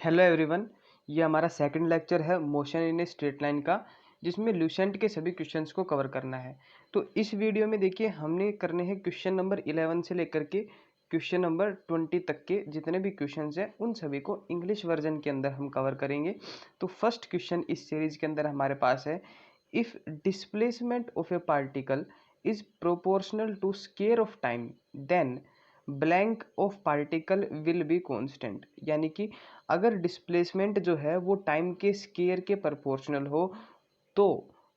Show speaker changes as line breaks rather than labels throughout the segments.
Hello everyone. ये हमारा second lecture है motion in a straight line का, जिसमें ल्यूसेंट के सभी क्वेश्चंस को कवर करना है। तो इस वीडियो में देखिए हमने करने हैं क्वेश्चन नंबर 11 से लेकर के क्वेश्चन नंबर 20 तक के जितने भी क्वेश्चंस हैं उन सभी को इंग्लिश वर्जन के अंदर हम कवर करेंगे। तो फर्स्ट क्वेश्चन इस सीरीज के अंदर हमारे पास है, if displacement of a particle is proportional to square of time then blank of particle will be constant. यानी कि अगर डिस्प्लेसमेंट जो है वो टाइम के स्केयर के प्रोपोर्शनल हो तो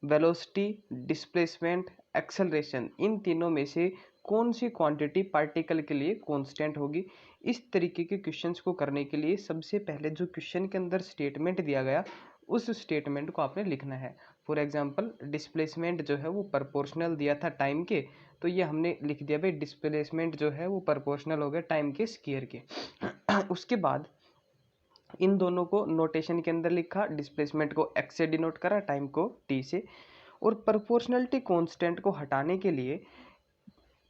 वेलोसिटी, डिस्प्लेसमेंट, एक्सेलरेशन इन तीनों में से कौन सी क्वांटिटी पार्टिकल के लिए कांस्टेंट होगी। इस तरीके के क्वेश्चंस को करने के लिए सबसे पहले जो क्वेश्चन के अंदर स्टेटमेंट दिया गया उस स्टेटमेंट को आपने लिखना है। फॉर एग्जांपल डिस्प्लेसमेंट जो है वो प्रोपोर्शनल दिया था टाइम के, तो ये हमने लिख दिया भाई डिस्प्लेसमेंट जो है वो प्रोपोर्शनल हो गया टाइम के स्केयर के। उसके बाद इन दोनों को नोटेशन के अंदर लिखा, डिस्प्लेसमेंट को एक्स से डिनोट करा, टाइम को टी से। और प्रोपोर्शनलिटी कांस्टेंट को हटाने के लिए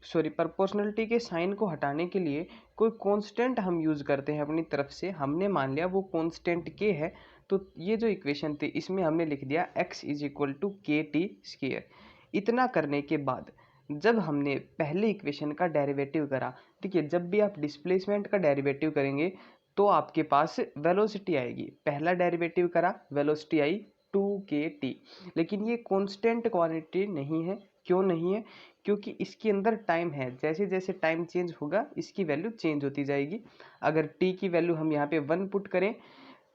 प्रोपोर्शनलिटी के साइन को हटाने के लिए कोई कांस्टेंट हम यूज़ करते हैं अपनी तरफ से। हमने मान लिया वो कांस्टेंट के है, तो ये जो इक्वेशन थी इसमें हमने लिख दिया x इज इक्वल टू के टी स्क्वायर। इतना करने के बाद जब हमने पहले इक्वेशन का डेरिवेटिव करा, देखिए जब भी आप डिस्प्लेसमेंट का डेरिवेटिव करेंगे तो आपके पास वेलोसिटी आएगी। पहला डेरिवेटिव करा, वेलोसिटी आई 2kt, लेकिन ये कांस्टेंट क्वांटिटी नहीं है। क्यों नहीं है? क्योंकि इसके अंदर टाइम है, जैसे जैसे टाइम चेंज होगा इसकी वैल्यू चेंज होती जाएगी। अगर t की वैल्यू हम यहाँ पे 1 पुट करें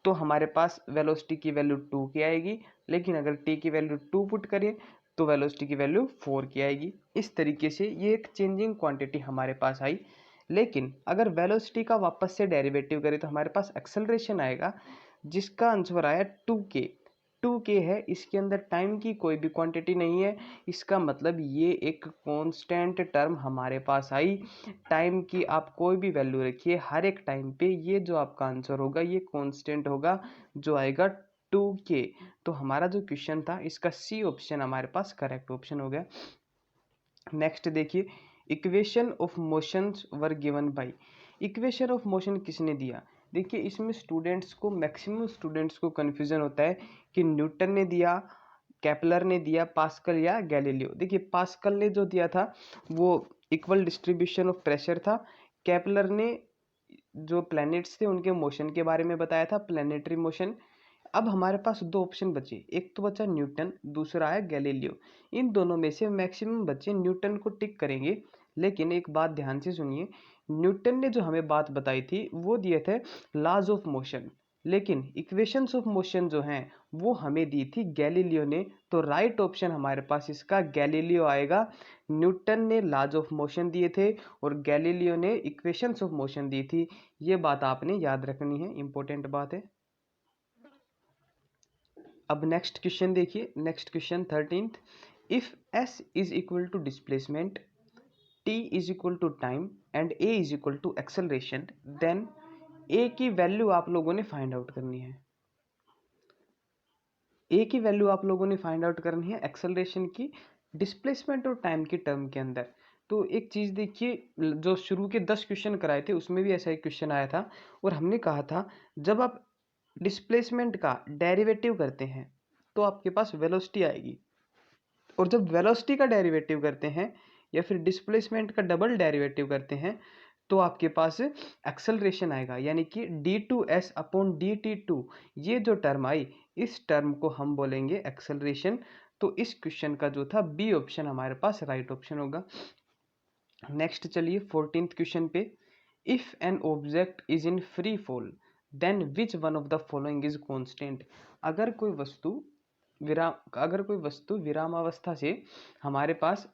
तो हमारे पास वेलोसिटी की वैल्यू 2 की आएगी, लेकिन अगर t की वैल्यू 2 पुट करें तो वेलोसिटी की वैल्यू 4 की आएगी। इस तरीके से ये एक चेंजिंग क्वांटिटी हमारे पास आई। लेकिन अगर वेलोसिटी का वापस से डेरिवेटिव करें तो हमारे पास एक्सेलरेशन आएगा, जिसका आंसर आया 2k। 2k है, इसके अंदर टाइम की कोई भी क्वांटिटी नहीं है। इसका मतलब ये एक कांस्टेंट टर्म हमारे पास आई। टाइम की आप कोई भी वैल्यू रखिए, हर एक टाइम पे ये जो आपका आंसर होगा ये कांस्टेंट होगा, जो आएगा 2k। तो हमारा जो क्वेश्चन था इसका सी ऑप्शन हमारे पास करेक्ट ऑप्शन हो गया। नेक्स्ट देखिए, equation of motions were given by. Equation of motion किसने दिया? देखिए इसमें स्टूडेंट्स को, मैक्सिमम स्टूडेंट्स को कन्फ्यूजन होता है कि न्यूटन ने दिया, केपलर ने दिया, पास्कल या गैलीलियो। देखिए पास्कल ने जो दिया था वो इक्वल डिस्ट्रीब्यूशन ऑफ प्रेशर था। केपलर ने जो प्लैनेट्स थे उनके मोशन के बारे में बताया था, प्लैनेटरी मोशन। अब हमारे पास दो ऑप्शन बचे, एक तो बचा न्यूटन, दूसरा है गैलीलियो। इन दोनों में से मैक्सिमम बच्चे न्यूटन को टिक करेंगे। लेकिन एक बात ध्यान से सुनिए, न्यूटन ने जो हमें बात बताई थी वो दिए थे लॉज ऑफ मोशन, लेकिन इक्वेशंस ऑफ मोशन जो हैं वो हमें दी थी गैलीलियो ने। तो राइट ऑप्शन हमारे पास इसका गैलीलियो आएगा। न्यूटन ने लॉज ऑफ मोशन दिए थे और गैलीलियो ने इक्वेशंस ऑफ मोशन दी थी। ये बात आपने याद रखनी है, इंपॉर्टेंट बात है। अब नेक्स्ट क्वेश्चन देखिए, next question 13th, if s is equal to displacement, t is equal to time and a is equal to acceleration, then a की वैल्यू आप लोगों ने फाइंड आउट करनी है। a की वैल्यू आप लोगों ने फाइंड आउट करनी है एक्सेलरेशन की, डिस्प्लेसमेंट और टाइम की टर्म के अंदर। तो एक चीज़ देखिए, जो शुरू के 10 क्वेश्चन कराए थे उसमें भी ऐसा एक क्वेश्चन आया था और हमने कहा था जब आप डिस्प्लेसमेंट का डेरिवेटिव करते हैं तो आपके पास वेलोसिटी आएगी, और जब वेलोसिटी का डेरिवेटिव करते हैं या फिर डिस्प्लेसमेंट का डबल डेरिवेटिव करते हैं तो आपके पास एक्सेलरेशन आएगा, यानी कि d2s अपॉन dt2। ये जो टर्म आई इस टर्म को हम बोलेंगे एक्सेलरेशन। तो इस क्वेश्चन का जो था बी ऑप्शन हमारे पास राइट ऑप्शन होगा। नेक्स्ट चलिए 14th क्वेश्चन पे, if an object is in free fall then which one of the following is constant. अगर कोई वस्तु विरामावस्था से हमारे पास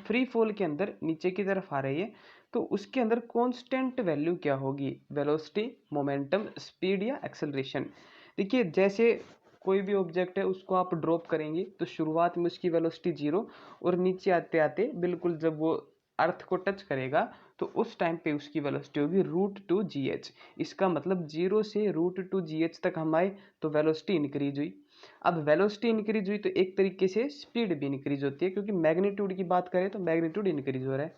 फ्री फॉल के अंदर नीचे की तरफ आ रही है तो उसके अंदर कांस्टेंट वैल्यू क्या होगी? वेलोसिटी, मोमेंटम, स्पीड या एक्सेलरेशन। देखिए जैसे कोई भी ऑब्जेक्ट है उसको आप ड्रॉप करेंगे तो शुरुआत में उसकी वेलोसिटी 0 और नीचे आते आते बिल्कुल जब वो अर्थ को टच करेगा तो उस टाइम पे उसकी वेलोसिटी होगी √2gh। इसका मतलब 0 से √2gh तक हम आए तो वेलोसिटी इंक्रीज हुई। अब वेलोसिटी इंक्रीज हुई तो एक तरीके से स्पीड भी इंक्रीज होती है, क्योंकि मैग्नीट्यूड की बात करें तो मैग्नीट्यूड इंक्रीज हो रहा है।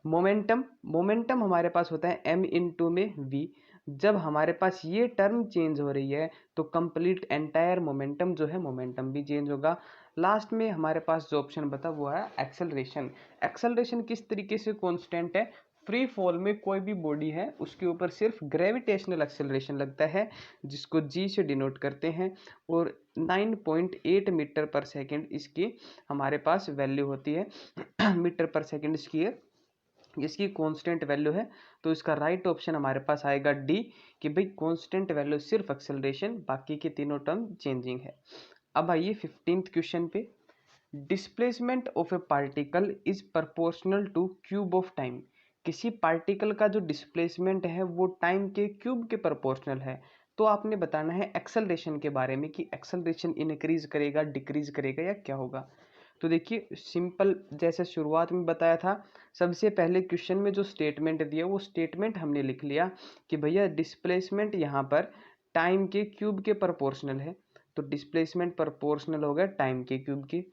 मोमेंटम हमारे पास होता है m × में v। जब हमारे पास ये टर्म चेंज हो रही है तो कंप्लीट एंटायर मोमेंटम जो है मोमेंटम भी चेंज होगा। लास्ट में हमारे पास जो ऑप्शन बता वो है एक्सेलरेशन। एक्सेलरेशन किस तरीके से कांस्टेंट है, फ्री फॉल में कोई भी बॉडी है उसके ऊपर सिर्फ ग्रेविटेशनल एक्सेलरेशन लगता है जिसको जी से डिनोट करते हैं, और 9.8 मीटर पर सेकेंड इसकी हमारे पास वैल्यू होती है मीटर पर सेकेंड स्क्वायर, इसकी कांस्टेंट वैल्यू है। तो इसका राइट ऑप्शन हमारे पास आएगा डी कि भाई कांस्टेंट वैल्यू सिर्फ एक्सेलरेशन, बाकी के तीनों टर्म चेंजिंग है। अब आइए 15th क्वेश्चन पे। Displacement of a particle is proportional two cube of time. किसी पार्टिकल का जो डिस्प्लेसमेंट है वो टाइम के क्यूब के प्रोपोर्शनल है। तो आपने बताना है एक्सेलरेशन के बारे में कि एक्सेलरेशन इंक्रीज करेगा, डिक्रीज करेगा या क्या होगा। तो देखिए सिंपल, जैसे शुरुआत में बताया था, सबसे पहले क्वेश्चन में जो स्टेटमेंट दिया वो स्टेटमेंट हमने लिख लिया कि भैया डिस्प्लेसमेंट यहाँ पर टाइम के क्यूब के प्रोपोर्शनल है, तो डिस्प्लेसमेंट प्रोपोर्शनल हो गया टाइम के क्यूब के।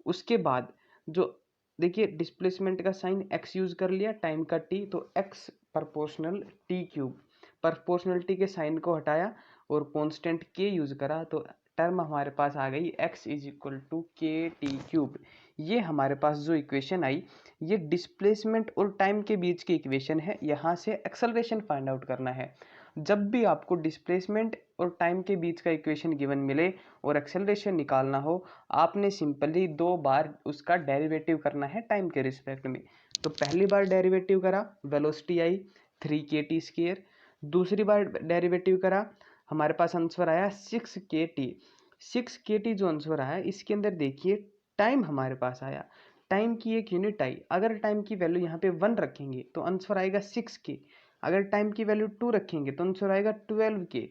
उसके बाद जो देखिए डिस्प्लेसमेंट का साइन एक्स यूज कर लिया, टाइम का टी, तो x proportional T cube, proportionality के साइन को हटाया और कांस्टेंट के यूज करा, तो टर्म हमारे पास आ गई x इज इक्वल टू के टी क्यूब। ये हमारे पास जो इक्वेशन आई ये डिस्प्लेसमेंट और टाइम के बीच की इक्वेशन है, यहाँ से एक्सेलरेशन फाइंड आउट करना है। जब भी आपको डिस्प्लेसमेंट और टाइम के बीच का इक्वेशन गिवन मिले और एक्सेलरेशन निकालना हो, आपने सिंपली 2 बार उसका डेरिवेटिव करना है टाइम के रिस्पेक्ट में। तो पहली बार डेरिवेटिव करा, वेलोसिटी आई 3 kT²। दूसरी बार डेरिवेटिव करा, हमारे पास आंसर आया 6 kT। 6 kT जो आंसर आया इसके अंदर देखिए टाइम हमारे पास आया, टाइम की एक यूनिट आई। अगर टाइम की वैल्यू यहाँ पे 1 रखेंगे तो आंसर आएगा 6 k। अगर टाइम की वैल्यू 2 रखेंगे तो आंसर आएगा 12 k।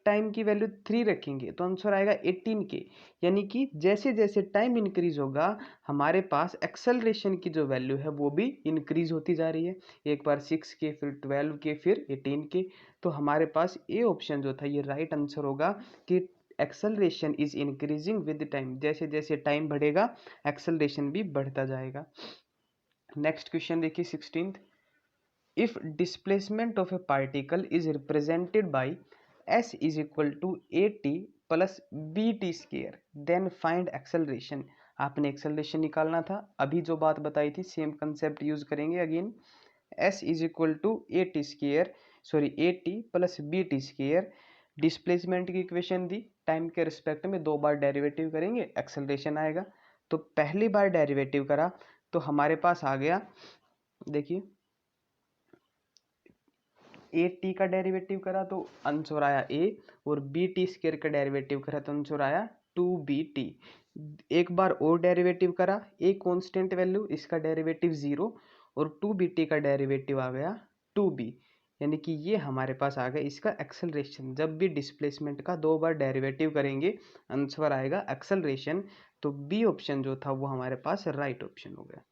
टाइम की वैल्यू 3 रखेंगे तो आंसर आएगा 18 k। यानी कि जैसे जैसे टाइम इंक्रीज होगा हमारे पास एक्सेलरेशन की जो वैल्यू है वो भी इंक्रीज होती जा रही है। एक बार 6 k, फिर 12 k, फिर 18 k। तो हमारे पास ए ऑप्शन जो था ये राइट आंसर होगा कि acceleration is increasing with time, जैसे जैसे टाइम बढ़ेगा एक्सेलरेशन भी बढ़ता जाएगा। नेक्स्ट क्वेश्चन देखिए 16th। If displacement of a particle is represented by s is equal to A T plus B T square then find acceleration. आपने acceleration निकालना था, अभी जो बात बताई थी सेम कंसेप्ट यूज करेंगे again. s is equal to A T square, sorry A T plus B T square, displacement की इक्वेशन दी, टाइम के रिस्पेक्ट में 2 बार डेरिवेटिव करेंगे एक्सेलरेशन आएगा। तो पहली बार डेरिवेटिव करा तो हमारे पास आ गया, देखिए ए टी का डेरिवेटिव करा तो आंसर आया ए, और बी टी स्केयर का डेरिवेटिव करा तो आंसर आया 2bt। एक बार और डेरिवेटिव करा, ए कांस्टेंट वैल्यू, इसका डेरिवेटिव 0, और 2bt का डेरिवेटिव आ गया 2b। यानी कि ये हमारे पास आ गया इसका एक्सेलरेशन। जब भी डिस्प्लेसमेंट का 2 बार डेरिवेटिव करेंगे आंसर आएगा एक्सेलरेशन। तो बी ऑप्शन जो था वो हमारे पास राइट ऑप्शन हो गया।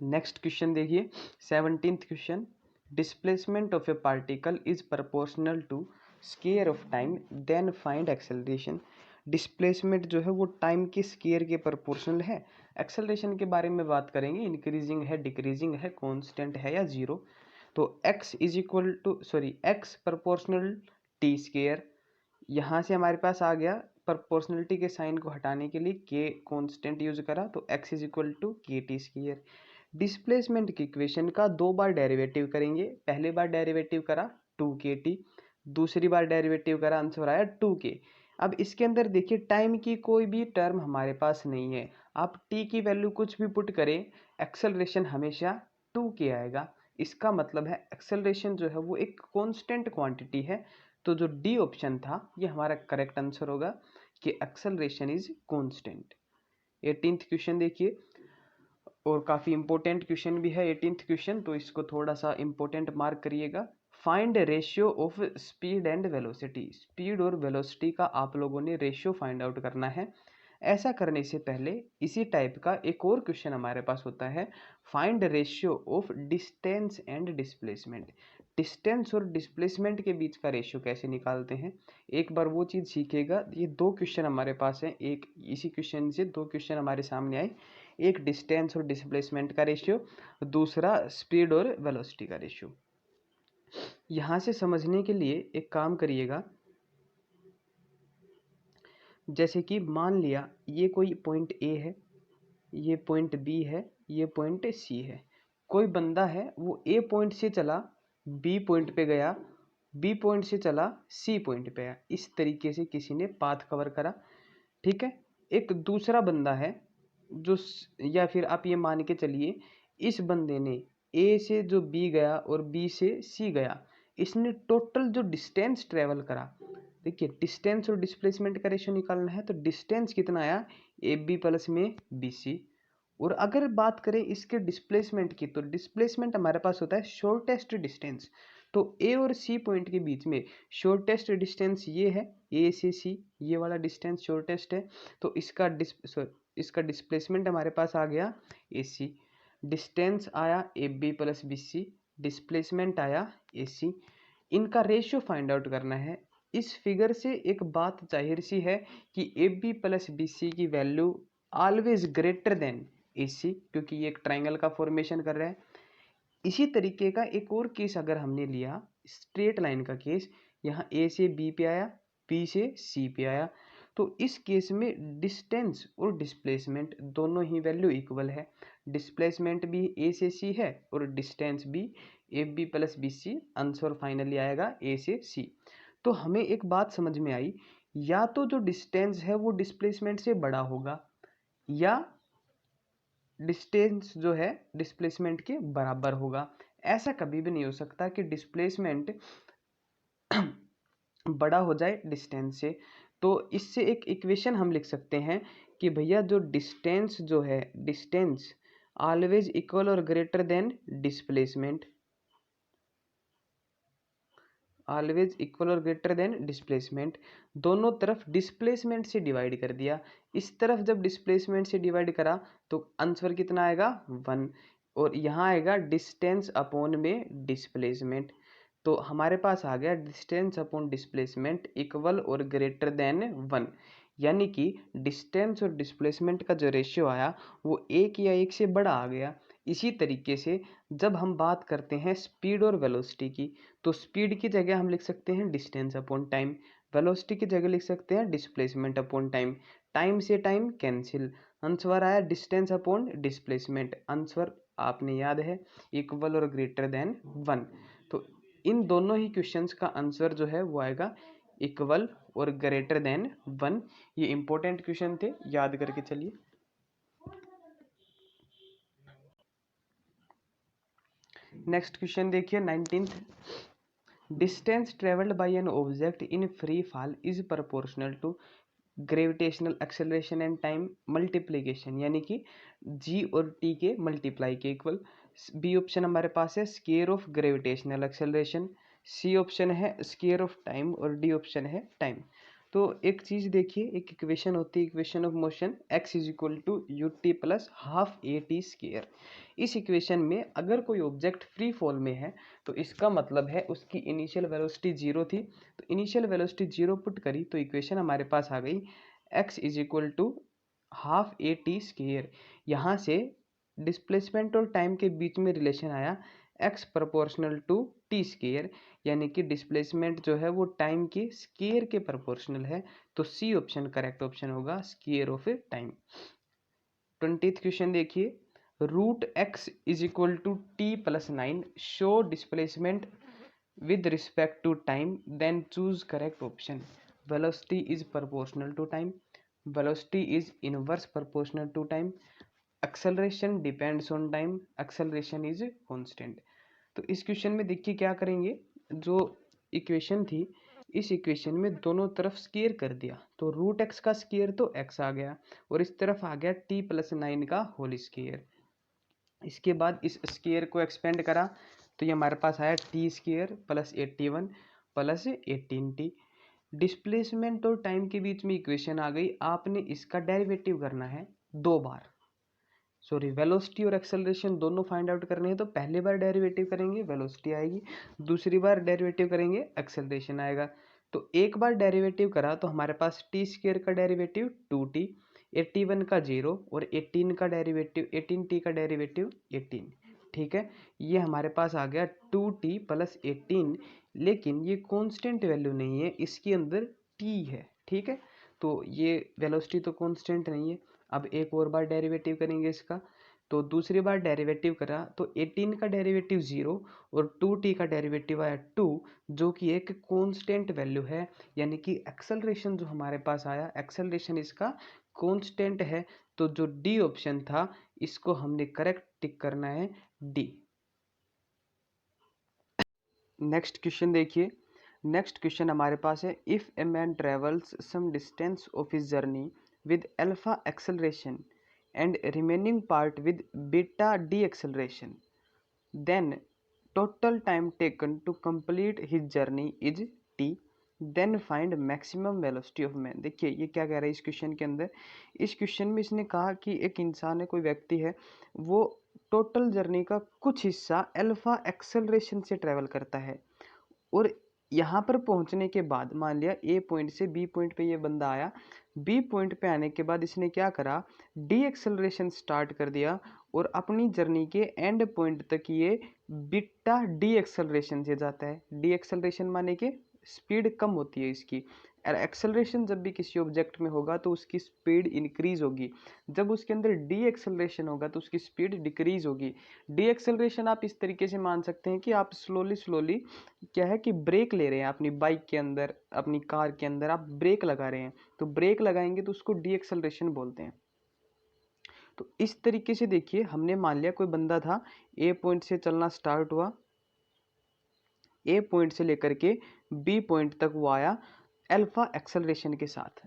नेक्स्ट क्वेश्चन देखिए 17th question. Displacement of a particle is proportional to square of time then find acceleration. Displacement जो है वो टाइम की स्केयर के प्रोपोर्शनल है। एक्सेलरेशन के बारे में बात करेंगे, इंक्रीजिंग है, डिक्रीजिंग है, कांस्टेंट है या जीरो। तो x is equal to sorry x proportional T square, यहाँ से हमारे पास आ गया प्रोपोर्शनलिटी के साइन को हटाने के लिए के कांस्टेंट यूज करा तो x इज इक्वल टू के टी स्क्वायर। डिस्प्लेसमेंट की इक्वेशन का 2 बार डेरिवेटिव करेंगे, पहले बार डेरिवेटिव करा 2kt, दूसरी बार डेरिवेटिव करा आंसर आया 2k। अब इसके अंदर देखिए टाइम की कोई भी टर्म हमारे पास नहीं है, आप t की वैल्यू कुछ भी पुट करें एक्सेलरेशन हमेशा 2k आएगा। इसका मतलब है एक्सेलरेशन जो है वो एक कांस्टेंट क्वांटिटी है। तो जो डी ऑप्शन था ये हमारा करेक्ट आंसर होगा कि acceleration is constant. 18th question देखिए, और काफ़ी इंपॉर्टेंट क्वेश्चन भी है 18th क्वेश्चन, तो इसको थोड़ा सा इंपॉर्टेंट मार्क करिएगा। Find ratio of speed and velocity. Speed और वेलोसिटी का आप लोगों ने रेशियो फाइंड आउट करना है। ऐसा करने से पहले इसी टाइप का एक और क्वेश्चन हमारे पास होता है, find ratio of distance and displacement. Distance और डिस्प्लेसमेंट के बीच का रेशियो कैसे निकालते हैं, एक बार वो चीज़ सीखेगा। ये 2 क्वेश्चन हमारे पास हैं, एक इसी क्वेश्चन से 2 क्वेश्चन हमारे सामने आए, एक डिस्टेंस और डिस्प्लेसमेंट का रेशियो, दूसरा स्पीड और वेलोसिटी का रेशियो। यहाँ से समझने के लिए एक काम करिएगा, जैसे कि मान लिया ये कोई पॉइंट ए है, ये पॉइंट बी है, ये पॉइंट सी है। कोई बंदा है वो ए पॉइंट से चला बी पॉइंट पे गया, बी पॉइंट से चला सी पॉइंट पे आया। इस तरीके से किसी ने पाथ कवर करा, ठीक है। एक दूसरा बंदा है जो या फिर आप ये मान के चलिए इस बंदे ने ए से जो बी गया और बी से सी गया, इसने टोटल जो डिस्टेंस ट्रेवल करा, देखिए डिस्टेंस और डिस्प्लेसमेंट का रेशियो निकालना है, तो डिस्टेंस कितना आया ए बी प्लस में बी सी। और अगर बात करें इसके डिस्प्लेसमेंट की, तो डिस्प्लेसमेंट हमारे पास होता है शॉर्टेस्ट डिस्टेंस। तो ए और सी पॉइंट के बीच में शॉर्टेस्ट डिस्टेंस ये है, ए से सी ये वाला डिस्टेंस शॉर्टेस्ट है। तो इसका डिस्प्लेसमेंट हमारे पास आ गया ए सी, डिस्टेंस आया A B plus B C, displacement आया ए सी। इनका रेशियो फाइंड आउट करना है। इस फिगर से एक बात जाहिर सी है कि A B plus B C की value always greater than A C, क्योंकि ये एक ट्राइंगल का फॉर्मेशन कर रहा है। इसी तरीके का एक और केस अगर हमने लिया, स्ट्रेट लाइन का केस, यहाँ ए से बी पे आया, बी से सी पे आया, तो इस केस में डिस्टेंस और डिस्प्लेसमेंट दोनों ही वैल्यू इक्वल है। डिस्प्लेसमेंट भी ए से सी है और डिस्टेंस भी A B plus B C, answer finally आएगा ए से सी। तो हमें एक बात समझ में आई, या तो जो डिस्टेंस है वो डिस्प्लेसमेंट से बड़ा होगा, या डिस्टेंस जो है डिस्प्लेसमेंट के बराबर होगा। ऐसा कभी भी नहीं हो सकता कि डिस्प्लेसमेंट बड़ा हो जाए डिस्टेंस से। तो इससे एक इक्वेशन हम लिख सकते हैं कि भैया जो डिस्टेंस जो है, डिस्टेंस ऑलवेज इक्वल और greater than displacement, always equal और ग्रेटर देन डिस्प्लेसमेंट। दोनों तरफ डिस्प्लेसमेंट से डिवाइड कर दिया। इस तरफ जब डिस्प्लेसमेंट से डिवाइड करा तो आंसर कितना आएगा 1, और यहाँ आएगा डिस्टेंस अपॉन में डिस्प्लेसमेंट। तो हमारे पास आ गया डिस्टेंस अपॉन डिस्प्लेसमेंट इक्वल और ग्रेटर देन 1, यानी कि डिस्टेंस और डिस्प्लेसमेंट का जो रेशियो आया वो 1 या 1 से बड़ा आ गया। इसी तरीके से जब हम बात करते हैं स्पीड और वेलोसिटी की, तो स्पीड की जगह हम लिख सकते हैं डिस्टेंस अपॉन टाइम, वेलोसिटी की जगह लिख सकते हैं डिस्प्लेसमेंट अपॉन टाइम। टाइम से टाइम कैंसिल, आंसर आया डिस्टेंस अपॉन डिस्प्लेसमेंट, आंसर आपने याद है इक्वल और ग्रेटर देन 1। तो इन दोनों ही क्वेश्चंस का आंसर जो है वो आएगा इक्वल और ग्रेटर देन 1। ये इंपॉर्टेंट क्वेश्चन थे, याद करके चलिए। नेक्स्ट क्वेश्चन देखिए 19th, distance travelled by an object in free fall is proportional to gravitational acceleration and time multiplication, यानी कि जी और टी के मल्टीप्लाई के इक्वल। बी ऑप्शन हमारे पास है square of gravitational acceleration, C option है स्केयर ऑफ टाइम और डी ऑप्शन है टाइम। तो एक चीज़ देखिए, एक इक्वेशन होती है equation of motion, x is equal to u t plus half a T square. इस इक्वेशन में अगर कोई ऑब्जेक्ट फ्री फॉल में है तो इसका मतलब है उसकी इनिशियल वेलोसिटी 0 थी। तो इनिशियल वेलोसिटी 0 पुट करी तो इक्वेशन हमारे पास आ गई x is equal to half a T square. यहाँ से डिस्प्लेसमेंट और टाइम के बीच में रिलेशन आया x proportional to t square, यानी कि डिस्प्लेसमेंट जो है वो टाइम के स्केयर के प्रोपोर्शनल है। तो सी ऑप्शन करेक्ट ऑप्शन होगा, square of time. 20th question देखिए, root X is equal to T plus 9 show displacement with respect to time, then choose correct option. Velocity is proportional to time, velocity is inverse proportional to time, acceleration depends on time, acceleration is constant। तो इस question में देखिए क्या करेंगे, जो equation थी इस equation में दोनों तरफ स्केयर कर दिया, तो रूट एक्स का स्केयर तो एक्स आ गया और इस तरफ आ गया टी प्लस 9 का होल स्केयर। इसके बाद इस स्केयर को एक्सपेंड करा तो ये हमारे पास आया T square plus 81 plus 18t। Displacement और टाइम के बीच में इक्वेशन आ गई, आपने इसका डेरिवेटिव करना है 2 बार। सॉरी, वेलोसिटी और एक्सेलरेशन दोनों फाइंड आउट करने हैं, तो पहली बार डेरिवेटिव करेंगे वेलोसिटी आएगी, दूसरी बार डेरिवेटिव करेंगे एक्सेलरेशन आएगा। तो एक बार डेरिवेटिव करा तो हमारे पास टी स्केयर का डेरिवेटिव 2t, 81 का 0 और 18 का डेरिवेटिव 18t का डेरिवेटिव 18। ठीक है, ये हमारे पास आ गया 2t + 18, लेकिन ये कांस्टेंट वैल्यू नहीं है, इसके अंदर t है। ठीक है, तो ये वेलोसिटी तो कांस्टेंट नहीं है। अब एक और बार डेरिवेटिव करेंगे इसका, तो दूसरी बार डेरिवेटिव करा तो 18 का डेरिवेटिव 0 और 2t का डेरिवेटिव आया 2, जो कि एक कांस्टेंट वैल्यू है, यानी कि एक्सेलरेशन जो हमारे पास आया, एक्सेलरेशन इसका कांस्टेंट है। तो जो डी ऑप्शन था इसको हमने करेक्ट टिक करना है, डी। नेक्स्ट क्वेश्चन देखिए, नेक्स्ट क्वेश्चन हमारे पास है, if a man travels some distance of his journey with alpha acceleration and remaining part with beta deceleration, then total time taken to complete his journey is t, then find maximum velocity of man। देखिए ये क्या कह रहा है इस question के अंदर, इस क्वेश्चन में इसने कहा कि एक इंसान है, कोई व्यक्ति है, वो टोटल जर्नी का कुछ हिस्सा अल्फा एक्सेलरेशन से ट्रेवल करता है, और यहाँ पर पहुँचने के बाद मान लिया ए पॉइंट से बी पॉइंट पे ये बंदा आया, बी पॉइंट पे आने के बाद इसने क्या करा, डी एक्सेलरेशन स्टार्ट कर दिया, और अपनी जर्नी के एंड पॉइंट तक ये बीटा डी एक्सेलरेशन से जाता है। डी एक्सेलरेशन माने कि स्पीड कम होती है इसकी। एक्सेलरेशन जब भी किसी ऑब्जेक्ट में होगा तो उसकी स्पीड इंक्रीज होगी, जब उसके अंदर डी एक्सेलरेशन होगा तो उसकी स्पीड डिक्रीज होगी। डी एक्सेलरेशन आप इस तरीके से मान सकते हैं कि आप स्लोली स्लोली क्या है कि ब्रेक ले रहे हैं अपनी बाइक के अंदर, अपनी कार के अंदर आप ब्रेक लगा रहे हैं, तो ब्रेक लगाएंगे तो उसको डी एक्सेलरेशन बोलते हैं। तो इस तरीके से देखिए, हमने मान लिया कोई बंदा था, ए पॉइंट से चलना स्टार्ट हुआ, ए पॉइंट से लेकर के बी पॉइंट तक वो आया अल्फा एक्सेलरेशन के साथ।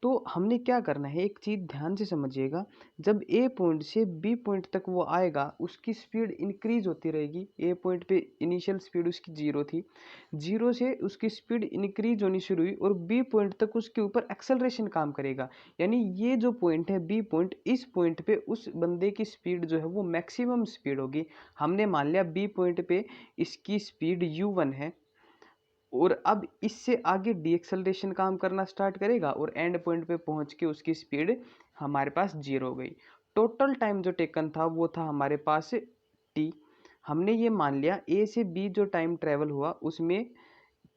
तो हमने क्या करना है, एक चीज़ ध्यान से समझिएगा, जब ए पॉइंट से बी पॉइंट तक वो आएगा उसकी स्पीड इंक्रीज होती रहेगी। ए पॉइंट पे इनिशियल स्पीड उसकी 0 थी, 0 से उसकी स्पीड इंक्रीज होनी शुरू हुई और बी पॉइंट तक उसके ऊपर एक्सेलरेशन काम करेगा। यानी ये जो पॉइंट है बी पॉइंट, इस पॉइंट पे उस बंदे की स्पीड जो है वो मैक्सिमम स्पीड होगी। हमने मान लिया बी पॉइंट पे इसकी स्पीड u1 है, और अब इससे आगे डी एक्सेलरेशन काम करना स्टार्ट करेगा और एंड पॉइंट पे पहुंच के उसकी स्पीड हमारे पास 0 हो गई। टोटल टाइम जो टेकन था वो था हमारे पास टी। हमने ये मान लिया ए से बी जो टाइम ट्रेवल हुआ उसमें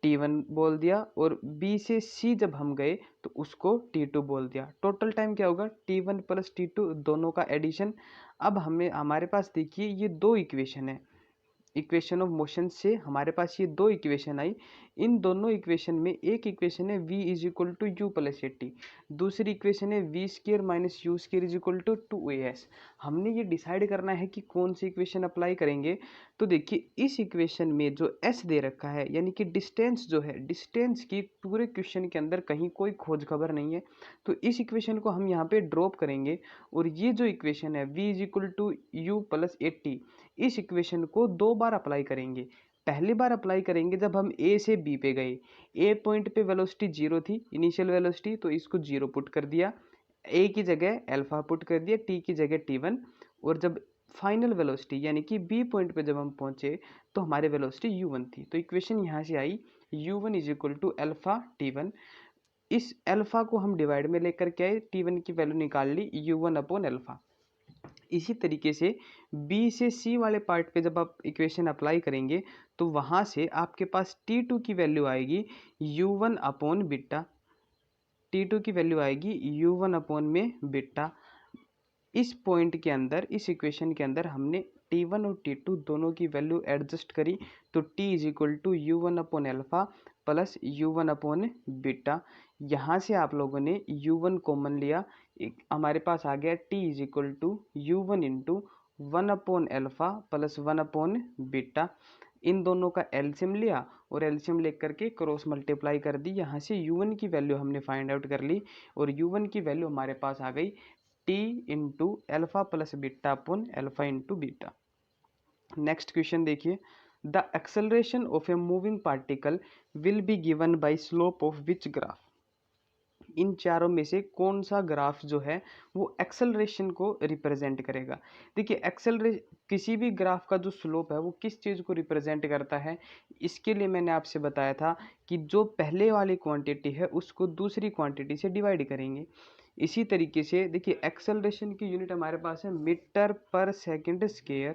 t1 बोल दिया, और b से c जब हम गए तो उसको t2 बोल दिया। टोटल टाइम क्या होगा, t1 + t2 दोनों का एडिशन। अब हमें हमारे पास देखिए ये दो इक्वेशन है, इक्वेशन ऑफ मोशन से हमारे पास ये दो इक्वेशन आई। इन दोनों इक्वेशन में एक इक्वेशन है v = u + at, दूसरी इक्वेशन है v² - u² = 2as। हमने ये डिसाइड करना है कि कौन सी इक्वेशन अप्लाई करेंगे। तो देखिए इस इक्वेशन में जो s दे रखा है, यानी कि डिस्टेंस जो है, डिस्टेंस की पूरे क्वेश्चन के अंदर कहीं कोई खोज खबर नहीं है, तो इस इक्वेशन को हम यहाँ पे ड्रॉप करेंगे। और ये जो इक्वेशन है v = u + at, इस इक्वेशन को दो बार अप्लाई करेंगे। पहली बार अप्लाई करेंगे जब हम ए से बी पे गए, ए पॉइंट पे वेलोसिटी 0 थी, इनिशियल वेलोसिटी, तो इसको 0 पुट कर दिया, ए की जगह अल्फा पुट कर दिया, टी की जगह t1, और जब फाइनल वेलोसिटी यानी कि बी पॉइंट पे जब हम पहुंचे तो हमारे वेलोसिटी u1 थी। तो इक्वेशन यहाँ से आई u1 = अल्फा t1। इस अल्फा को हम डिवाइड में लेकर के आए, t1 की वैल्यू निकाल ली u1/अल्फा। इसी तरीके से B से C वाले पार्ट पे जब आप इक्वेशन अप्लाई करेंगे तो वहाँ से आपके पास T2 की वैल्यू आएगी u1/बीटा, T2 की वैल्यू आएगी u1/बीटा। इस पॉइंट के अंदर, इस इक्वेशन के अंदर हमने T1 और T2 दोनों की वैल्यू एडजस्ट करी, तो T = u1/अल्फा + u1/बीटा। यहाँ से आप लोगों ने u1 कॉमन लिया, हमारे पास आ गया T = u1 × 1/अल्फा + 1/बीटा। इन दोनों का एलसीएम लिया और एलसीएम लेकर के क्रॉस मल्टीप्लाई कर दी। यहाँ से u1 की वैल्यू हमने फाइंड आउट कर ली, और u1 की वैल्यू हमारे पास आ गई t × alpha + beta alpha × beta. Next question देखिए, the acceleration of a moving particle will be given by slope of which graph. इन चारों में से कौन सा ग्राफ जो है वो एक्सेलरेशन को रिप्रेजेंट करेगा। देखिए किसी भी ग्राफ का जो स्लोप है वो किस चीज़ को रिप्रेजेंट करता है, इसके लिए मैंने आपसे बताया था कि जो पहले वाली क्वांटिटी है उसको दूसरी क्वांटिटी से डिवाइड करेंगे। इसी तरीके से देखिए एक्सेलरेशन की यूनिट हमारे पास है मीटर पर सेकंड स्क्वायर,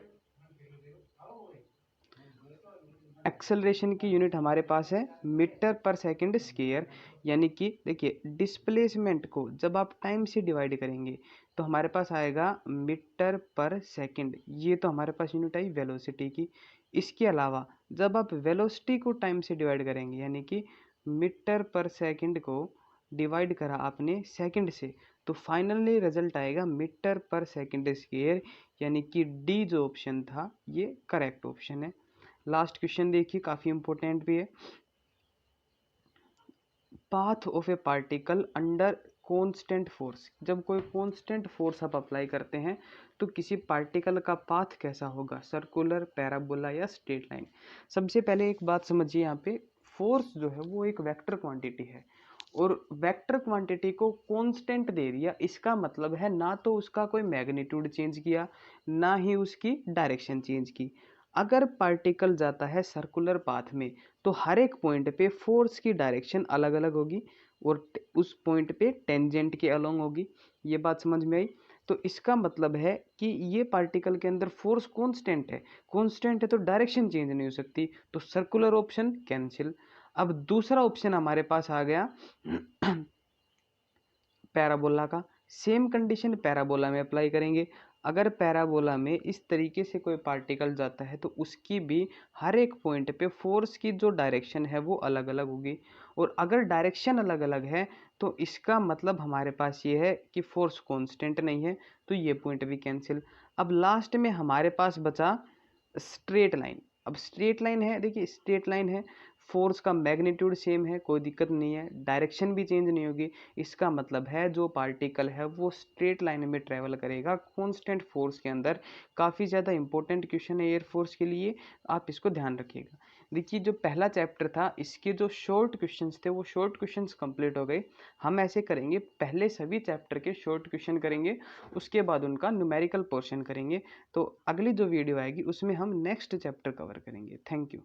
एक्सेलरेशन की यूनिट हमारे पास है मीटर पर सेकंड स्क्वायर, यानी कि देखिए डिस्प्लेसमेंट को जब आप टाइम से डिवाइड करेंगे तो हमारे पास आएगा मीटर पर सेकंड, ये तो हमारे पास यूनिट आई वेलोसिटी की। इसके अलावा जब आप वेलोसिटी को टाइम से डिवाइड करेंगे, यानी कि मीटर पर सेकंड को डिवाइड करा आपने सेकंड से, तो फाइनली रिजल्ट आएगा मीटर पर सेकंड स्क्वायर, यानी कि डी जो ऑप्शन था ये करेक्ट ऑप्शन है। लास्ट क्वेश्चन देखिए, काफी इंपॉर्टेंट भी है। Path of a particle under constant force, जब कोई कांस्टेंट फोर्स आप अप्लाई करते हैं तो किसी पार्टिकल का पाथ कैसा होगा, सर्कुलर, पैराबोला या स्ट्रेट लाइन। सबसे पहले एक बात समझिए, यहाँ पे फोर्स जो है वो एक वेक्टर क्वांटिटी है और वेक्टर क्वांटिटी को कांस्टेंट दे दिया, इसका मतलब है ना तो उसका कोई मैग्नीट्यूड चेंज किया ना ही उसकी डायरेक्शन चेंज की। अगर पार्टिकल जाता है सर्कुलर पाथ में तो हर एक पॉइंट पे फोर्स की डायरेक्शन अलग अलग होगी और उस पॉइंट पे टेंजेंट के अलोंग होगी। ये बात समझ में आई। तो इसका मतलब है कि ये पार्टिकल के अंदर फोर्स कांस्टेंट है, कांस्टेंट है तो डायरेक्शन चेंज नहीं हो सकती, तो सर्कुलर ऑप्शन कैंसिल। अब दूसरा ऑप्शन हमारे पास आ गया पैराबोला का। सेम कंडीशन पैराबोला में अप्लाई करेंगे। अगर पैराबोला में इस तरीके से कोई पार्टिकल जाता है तो उसकी भी हर एक पॉइंट पे फोर्स की जो डायरेक्शन है वो अलग अलग होगी, और अगर डायरेक्शन अलग अलग है तो इसका मतलब हमारे पास ये है कि फोर्स कांस्टेंट नहीं है, तो ये पॉइंट भी कैंसिल। अब लास्ट में हमारे पास बचा स्ट्रेट लाइन। अब स्ट्रेट लाइन है, देखिए स्ट्रेट लाइन है, फोर्स का मैग्नीट्यूड सेम है, कोई दिक्कत नहीं है, डायरेक्शन भी चेंज नहीं होगी। इसका मतलब है जो पार्टिकल है वो स्ट्रेट लाइन में ट्रेवल करेगा कांस्टेंट फोर्स के अंदर। काफ़ी ज़्यादा इंपॉर्टेंट क्वेश्चन है एयर फोर्स के लिए, आप इसको ध्यान रखिएगा। देखिए जो पहला चैप्टर था इसके जो शॉर्ट क्वेश्चंस थे वो शॉर्ट क्वेश्चंस कंप्लीट हो गए। हम ऐसे करेंगे, पहले सभी चैप्टर के शॉर्ट क्वेश्चन करेंगे, उसके बाद उनका न्यूमेरिकल पोर्शन करेंगे। तो अगली जो वीडियो आएगी उसमें हम नेक्स्ट चैप्टर कवर करेंगे। Thank you.